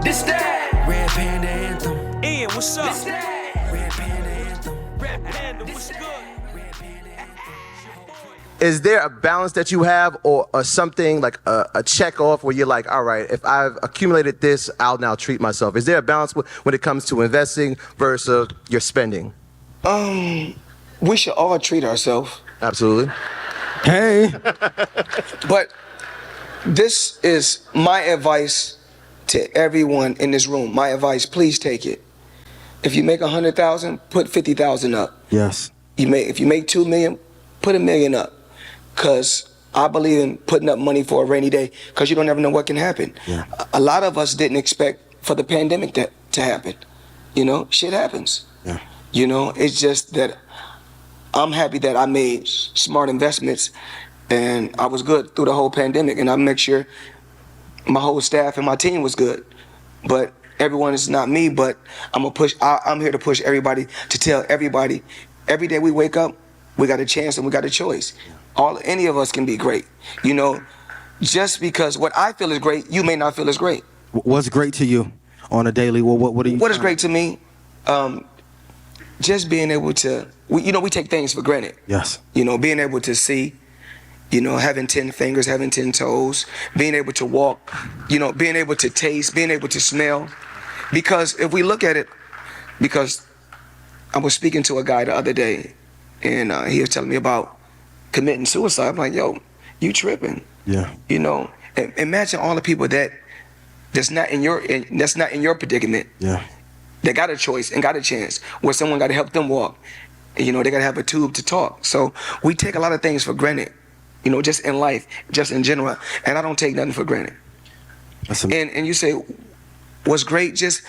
This that Red Panda Anthem. Ian, what's up? This that Red Panda Anthem. Red Panda, what's good? Is there a balance that you have, or something like a check off where you're like, all right, if I've accumulated this, I'll now treat myself? Is there a balance when it comes to investing versus your spending? We should all treat ourselves. Absolutely. Hey. But this is my advice to everyone in this room. My advice, please take it. If you make 100,000, put 50,000 up. Yes. If you make 2 million, put 1 million up. Cause I believe in putting up money for a rainy day, cause you don't ever know what can happen. Yeah. A lot of us didn't expect for the pandemic to happen. You know, shit happens. Yeah. You know, it's just that I'm happy that I made smart investments and I was good through the whole pandemic, and I make sure my whole staff and my team was good. But everyone is not me, but I'm here to push everybody, to tell everybody, every day we wake up, we got a chance and we got a choice. Any of us can be great. You know, just because what I feel is great, you may not feel is great. What's great to you on a daily? What are you? What is great to me? Just being able to, we take things for granted. Yes. You know, being able to see, you know, having 10 fingers, having 10 toes, being able to walk, you know, being able to taste, being able to smell. Because if we look at it, because I was speaking to a guy the other day, and he was telling me about committing suicide. I'm like, yo, you tripping. Yeah. You know, and imagine all the people that's not in your predicament. Yeah. They got a choice and got a chance where someone got to help them walk. And, you know, they got to have a tube to talk. So we take a lot of things for granted, you know, just in life, just in general. And I don't take nothing for granted. And you say, what's great? Just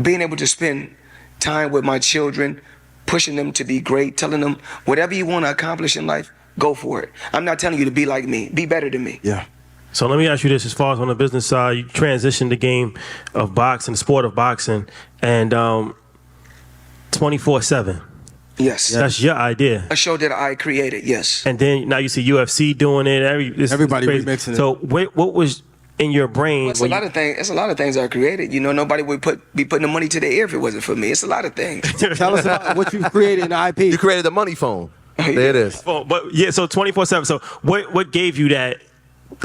being able to spend time with my children, pushing them to be great, telling them whatever you want to accomplish in life, go for it. I'm not telling you to be like me. Be better than me. Yeah. So let me ask you this: as far as on the business side, you transitioned the game of boxing, the sport of boxing, and 24/7. Yes. That's your idea. A show that I created, yes. And then now you see UFC doing it. Everybody remixing it. So what was in your brain? It's a lot of things. It's a lot of things I created. You know, nobody would be putting the money to their ear if it wasn't for me. It's a lot of things. Tell us about what you've created in the IP. You created the money phone. There it is. But yeah, so 24/7. So what gave you that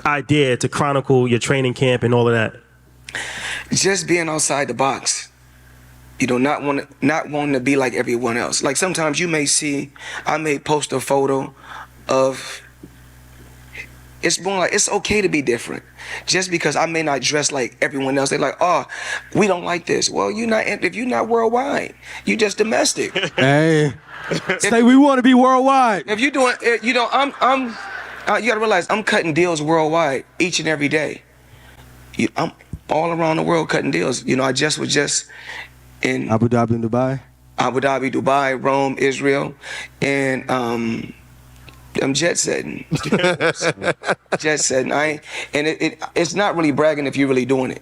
idea to chronicle your training camp and all of that? Just being outside the box. You know, not wanting to be like everyone else. Like sometimes you may see, I may post a photo of. It's more like it's okay to be different. Just because I may not dress like everyone else, they're like, oh, we don't like this. Well, if you're not worldwide, you just domestic. Hey, say we want to be worldwide. If you're doing, you know, you gotta realize I'm cutting deals worldwide each and every day. I'm all around the world cutting deals. You know, I was just in Abu Dhabi and Dubai. Abu Dhabi, Dubai, Rome, Israel, and I'm jet setting. Jet setting. It's not really bragging if you're really doing it.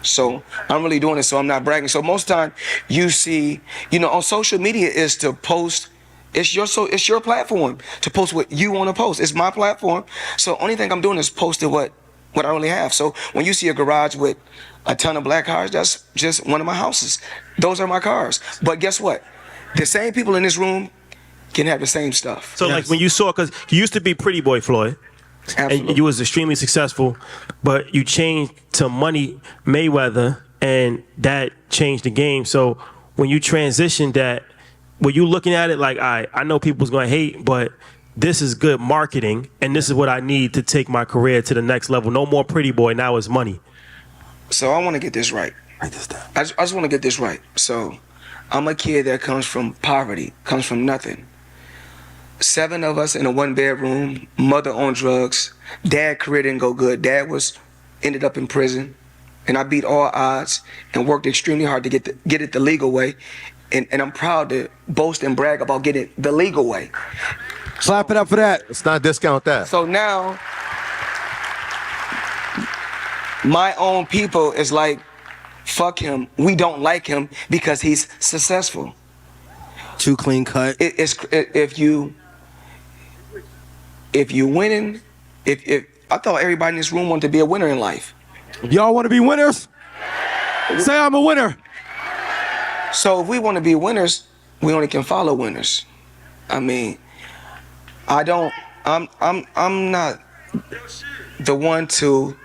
So I'm really doing it, so I'm not bragging. So most time you see, you know, on social media is to post. It's your platform to post what you want to post. It's my platform. So only thing I'm doing is posting what I really have. So when you see a garage with a ton of black cars, that's just one of my houses. Those are my cars. But guess what? The same people in this room can have the same stuff. So like when you saw, because you used to be Pretty Boy Floyd. Absolutely. And you was extremely successful, but you changed to Money Mayweather, and that changed the game. So when you transitioned that, were you looking at it like, I know people's going to hate, but this is good marketing, and this is what I need to take my career to the next level. No more Pretty Boy, now it's Money. So I want to get this right. Write this down. I just want to get this right. So I'm a kid that comes from poverty, comes from nothing. 7 of us in a 1-bedroom, mother on drugs. Dad career didn't go good. Dad ended up in prison, and I beat all odds and worked extremely hard to get it the legal way. And I'm proud to boast and brag about getting it the legal way. Clap it up for that. Let's not discount that. So now, my own people is like, fuck him. We don't like him because he's successful. Too clean cut. If you winning, if I thought everybody in this room wanted to be a winner in life. Y'all want to be winners? Say I'm a winner. So if we want to be winners, we only can follow winners. I mean, I'm not the one to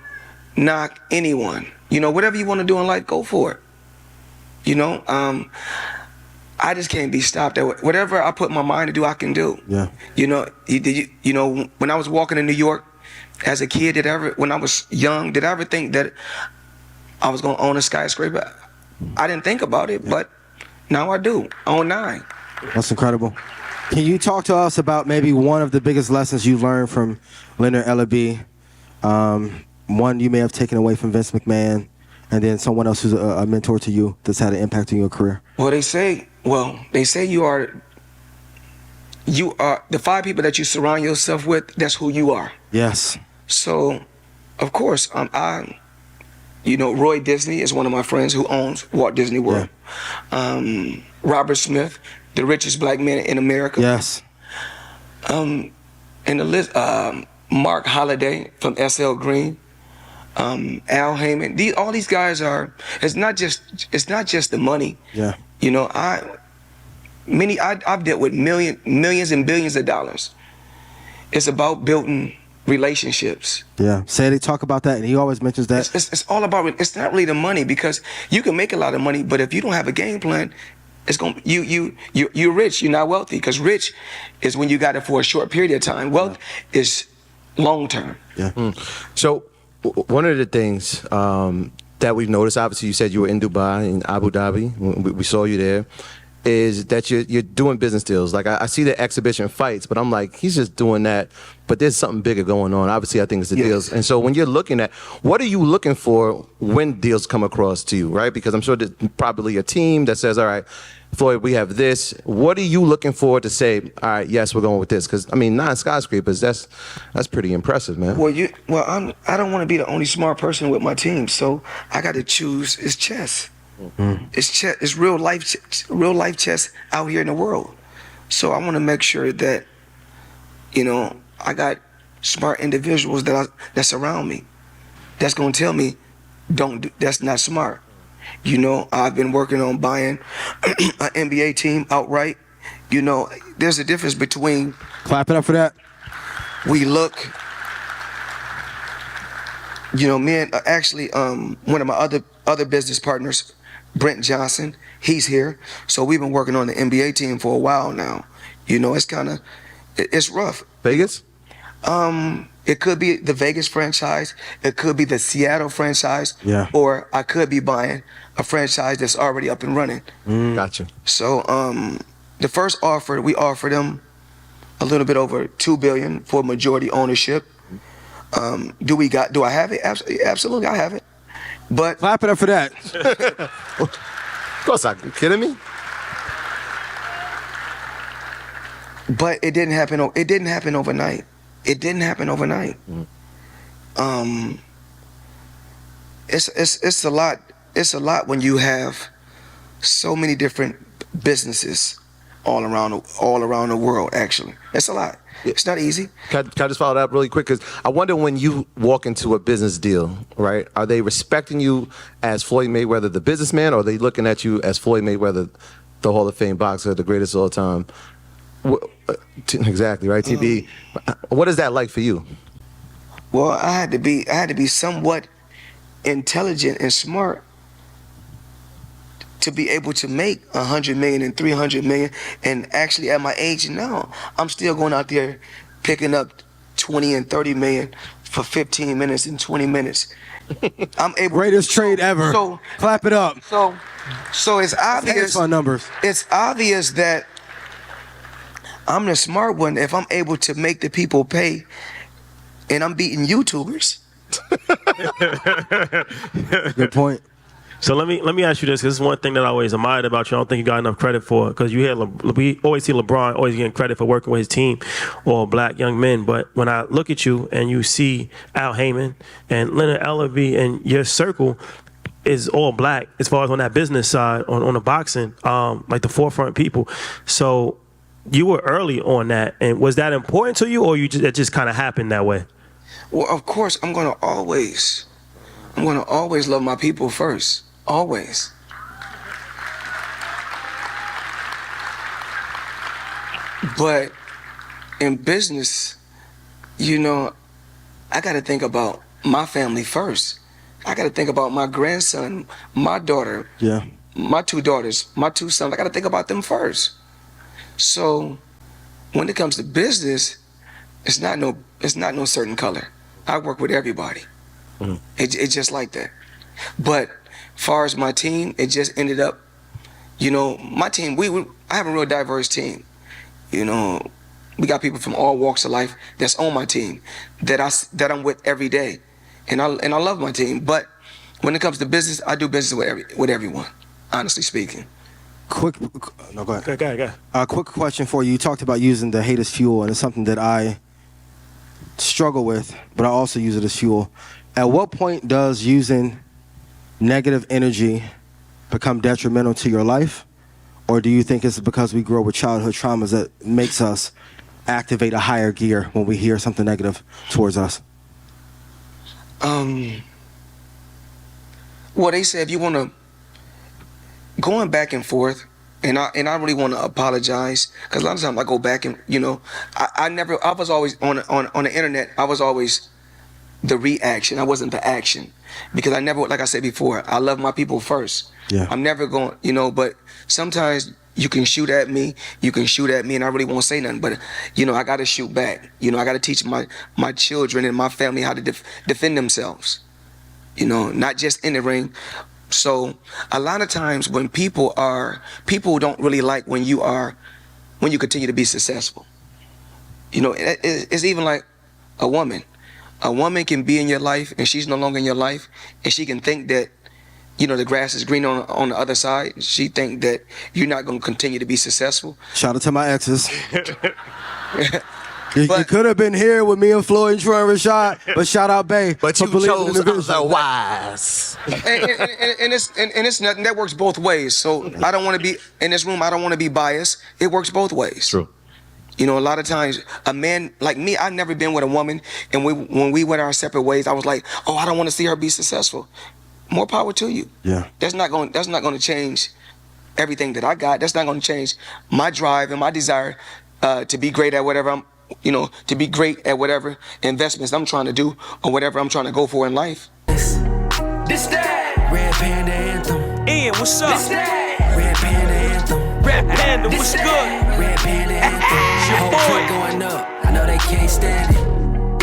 knock anyone. You know, whatever you want to do in life, go for it. You know, I just can't be stopped. Whatever I put my mind to do, I can do. Yeah. You know, you know, when I was walking in New York as a kid, when I was young, did I ever think that I was going to own a skyscraper? I didn't think about it, but now I do. I own 9. That's incredible. Can you talk to us about maybe one of the biggest lessons you learned from Leonard Ellaby? One you may have taken away from Vince McMahon, and then someone else who's a mentor to you that's had an impact on your career. Well, they say you are the 5 people that you surround yourself with. That's who you are. Yes. So, of course, you know, Roy Disney is one of my friends who owns Walt Disney World. Yeah. Robert Smith, the richest black man in America. Yes. And the list, Mark Holliday from SL Green, Al Heyman. All these guys are. It's not just the money. Yeah. You know, I've dealt with millions and billions of dollars. It's about building relationships. Yeah. Sadie, talk about that, and he always mentions that. It's all about. It's not really the money, because you can make a lot of money, but if you don't have a game plan, it's going you're rich. You're not wealthy, because rich is when you got it for a short period of time. Wealth is long term. Yeah. So one of the things that we've noticed, obviously you said you were in Dubai, in Abu Dhabi, we saw you there, is that you're doing business deals. Like I see the exhibition fights, but I'm like, he's just doing that, but there's something bigger going on. Obviously I think it's the deals. And so when you're looking at, what are you looking for when deals come across to you, right? Because I'm sure there's probably a team that says, all right, Floyd, we have this. What are you looking for to say, all right, yes, we're going with this? Because, I mean, 9 skyscrapers, that's pretty impressive, man. Well, I don't want to be the only smart person with my team, so I got to choose. It's chess. Mm-hmm. It's chess. It's real life chess out here in the world. So I want to make sure that, you know, I got smart individuals that surround me. That's gonna tell me, that's not smart. You know, I've been working on buying an NBA team outright. You know, there's a difference between. Clap it up for that. We look. You know, me and actually one of my other business partners, Brent Johnson, he's here. So we've been working on the NBA team for a while now. You know, it's rough. Vegas? It could be the Vegas franchise. It could be the Seattle franchise. Yeah. Or I could be buying a franchise that's already up and running. Gotcha. So the first offer, we offered them a little bit over $2 billion for majority ownership. Do I have it? Absolutely, I have it. But clap it up for that. Of course, are you kidding me? But it didn't happen. It didn't happen overnight. It didn't happen overnight. It's a lot. It's a lot when you have so many different businesses all around the world. Actually, it's a lot. It's not easy. Can I just follow that up really quick? Because I wonder, when you walk into a business deal, right, are they respecting you as Floyd Mayweather, the businessman, or are they looking at you as Floyd Mayweather, the Hall of Fame boxer, the greatest of all time? Exactly, right, TB. What is that like for you? Well, I had to be somewhat intelligent and smart to be able to make $100 million and $300 million. And actually, at my age now, I'm still going out there picking up 20 and 30 million for 15 minutes and 20 minutes. I'm able. Greatest trade ever. So clap it up. So it's obvious. Fun numbers. It's obvious that I'm the smart one if I'm able to make the people pay, and I'm beating YouTubers. Good point. So let me ask you this, because this is one thing that I always admired about you. I don't think you got enough credit for, because we always see LeBron always getting credit for working with his team or black young men. But when I look at you and you see Al Heyman and Leonard Ellaby, and your circle is all black as far as on that business side, on the boxing, like the forefront people. So you were early on that, and was that important to you, or that just kind of happened that way? Well, of course, I'm gonna always love my people first. Always. But in business, you know, I got to think about my family first. I got to think about my grandson, my daughter, Yeah. my 2 daughters, my 2 sons. I got to think about them first. So when it comes to business, it's not no certain color. I work with everybody. It's just like that. But far as my team, it just ended up, you know, my team, I have a real diverse team. You know, we got people from all walks of life that's on my team that I'm with every day. And I love my team. But when it comes to business, I do business with everyone, honestly speaking. Go ahead. Go ahead. Quick question for you. You talked about using the hate as fuel, and it's something that I struggle with, but I also use it as fuel. At what point does using negative energy become detrimental to your life? Or do you think it's because we grow with childhood traumas that makes us activate a higher gear when we hear something negative towards us? Well, they say if you want to, going back and forth, and I really want to apologize, because a lot of times I go back and, you know, I was always on the internet, I was always the reaction. I wasn't the action, because I never, like I said before, I love my people first. Yeah. I'm never going, you know, but sometimes you can shoot at me, and I really won't say nothing, but, you know, I got to shoot back. You know, I got to teach my children and my family how to defend themselves, you know, not just in the ring. So a lot of times when people don't really like when you continue to be successful. You know, it's even like a woman. A woman can be in your life and she's no longer in your life, and she can think that, you know, the grass is green on the other side. She think that you're not going to continue to be successful. Shout out to my exes. You could have been here with me and Floyd and Troy and Rashad, but shout out Bay. But you chose otherwise. and it's nothing that works both ways. So I don't want to be in this room. I don't want to be biased. It works both ways. True. You know, a lot of times a man like me, I've never been with a woman, and when we went our separate ways, I was like, oh, I don't want to see her be successful. More power to you. Yeah. That's not going to change everything that I got. That's not going to change my drive and my desire to be great at whatever to be great at whatever investments I'm trying to do or whatever I'm trying to go for in life. This that Red Panda Anthem. Ian, what's up? This that Red Panda Anthem. Red Panda, what's This good? that Red Panda Anthem. Your Whole boy. clique going up. I know they can't stand it.